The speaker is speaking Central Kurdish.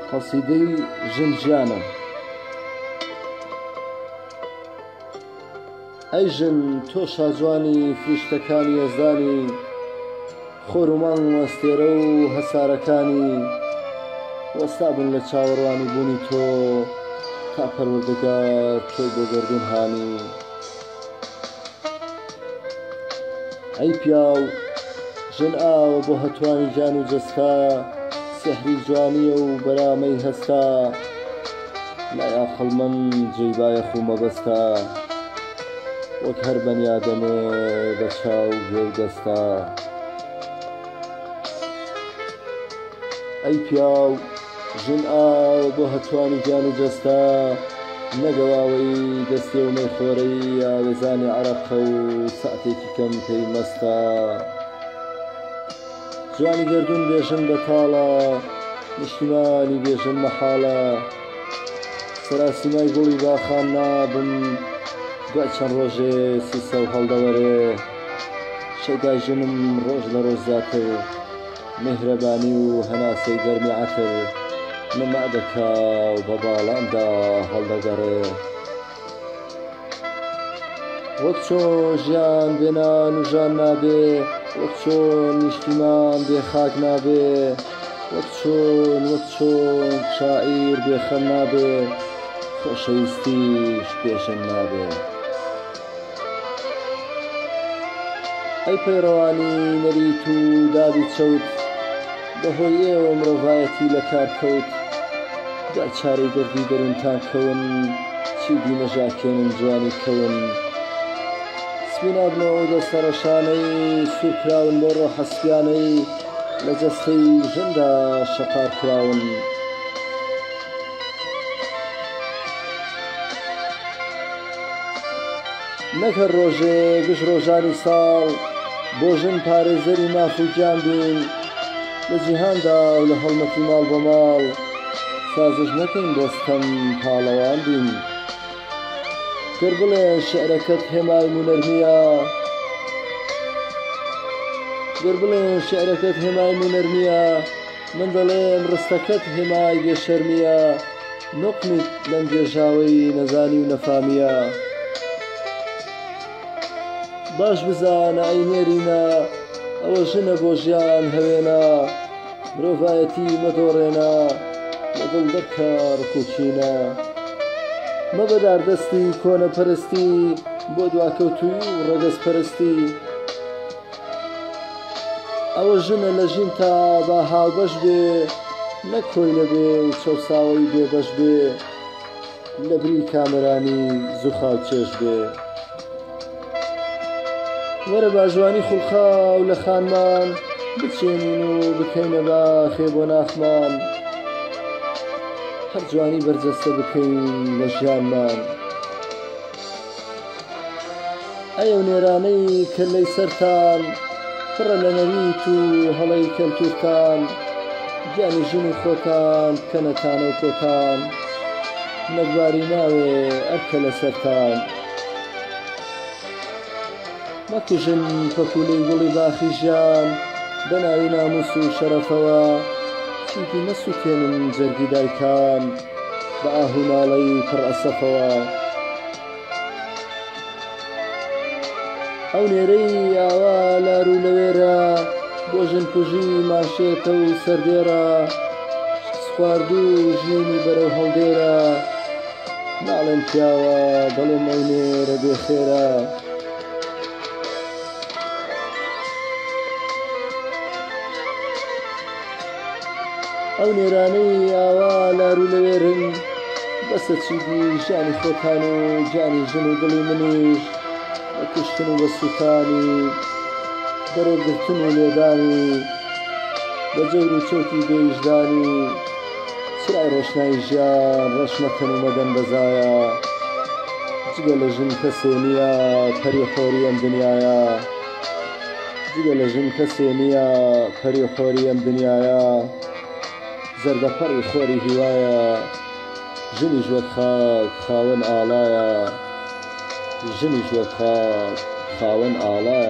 قەسیدەی ژنجیانە. ئەی ژن تۆ شاجوانی فریشتەکانی یەزدانی، خۆرومان وەستێرە و هەسارەکانی، وەستا بن لە چاوەڕوانی بوونی تۆ، تا پەروەردگار تۆی بۆ گەردون هانی. ئەی پیاو ژن ئاوە بۆ هەتوانی جان و جەستا، سحری جوانیە و بەرامەی هەستا، لای ئاخەڵمەن جێیبایە خومەبەستا، وەک هەر بەنیادەمێ بە چاو گوێ و دەستا. ئەی پیاو ژن ئاوە بۆ هەتوانی جان و جەستا، نەگەواوەی دەستێ و مەیخۆرەی ئاوێزانی عەرەقە و ساتێکی کەم پێی مەستە. جوانی گەردون بێژن بەتاڵە، نیشتیمانی بێژن مەحاڵە، سەراسیمای گوڵی باخان نابن، دوای چەند ڕۆژێ سیسە و هەڵدەوەرێ. شەیدای ژنم ڕۆژ لە ڕۆژ زیاتر، میهرەبانی و هەناسەی گەرمی عەتر، نەما دەکا و بە باڵاندا هەڵدەگەڕێ. وەک چۆن ژیان بێنان و ژان نابێ، وەک چۆن نیشتیمان بێ خاک نابێ، وەک چۆن شاعیر بێخەم نابێ، خۆشەویستیش پێشەنگ نابێ. ئەی پەیڕەوانی نەریت و دابی چەوت، بەهۆی ئێوە مرۆڤایەتی لە کار کەوت. جا چارەی دەردی دەروونتان کەون، چی دیمەژاکێنن جوانی کەون. سبینابنەوە دەستە ڕەشانەی، سوورکراون بۆ ڕۆحەسپیانەی، لە جەستەی ژندا شەقار کراون. نەک هەر ڕۆژێ گشت ڕۆژانی ساڵ، بۆ ژن پارێزەری ماف و گیان بین. لە جیهاندا و لە هەڵمەتی ماڵ بە ماڵ، سازش نەکەین بۆستەم پاڵەوان بین. گەر بڵێن شێعرەکەت هێمای مونەرمیە، من دەڵێم ڕستەکەت هێمای بێشەرمیە. نوقمیت لەم گێژاوەی نەزانی و نەفامیە. باش بزانە ئەی نێرینە، ئەوە ژنە بۆ ژیان هەوێنە. مرۆڤایەتی مەدۆڕێنە، لەدڵ دەرکە ڕکوچینە. مەبەدار دەستی کۆنەپەرستی، بۆ دواکەوتووی و ڕەگەزپەرستی. ئەوە ژنە لە ژین تا با هاوبەش بێ، نەک کۆی لەبێ و چەوساوەی بێبەش بێ، لە بری کامەرانی زوو خاو چێش بێ. وەرە باژوانی خوڵخاو لە خانمان، بچێنین و بکەینە باخێ بۆ ناخمان. هەر جوانی بەرجەستە بکەین لە ژیانمان. ئەو نێرانەی کەلەی سەرتان، پڕە لە نەریت و هەڵەی کەلتورتان. گیانی ژن و خۆتان بکەنەتانە و کۆتان، نەکباری ناوێ ئەرکە لە سەرتان. مەکوژن پەکوولەی گوڵی باخی ژیان، بەناوی ناموس و شەرەفەوە. چیتی نەسووتێنن جەرگی دایکان، بە ئاهوناڵەی پڕ ئەسەفەوە. ئەو نێرەی ئاوا لار و لەوێرە، بۆ ژن کوژی ماشێتە و سەردێرە. خواردوو ژینی بەرەو هەڵدێرە، ناڵێن پیاوە دەڵێن ئەو نێرە بێخێرە. ئەو نێرانەی ئاوا لار و لەوێرن، بەسە چیدی ژیانی خۆتان و گیانی ژن و دڵی منیش. بە کوشتن و بە سووتانی، بەرەوگرتن و لێدانی، بە جەور و چەوتی بێویژدانی. چرای ڕۆشنایی ژیان ڕەش مەکەن و مەدەن بەزایە. جگە لە ژن کەسێ نییە پەری خۆری ئەم دنیایە. پەری خۆری ئەم دنیایە. زەردەپەڕی خۆری هیوایە، ژنیش وەک خاک خاوەن ئاڵایە.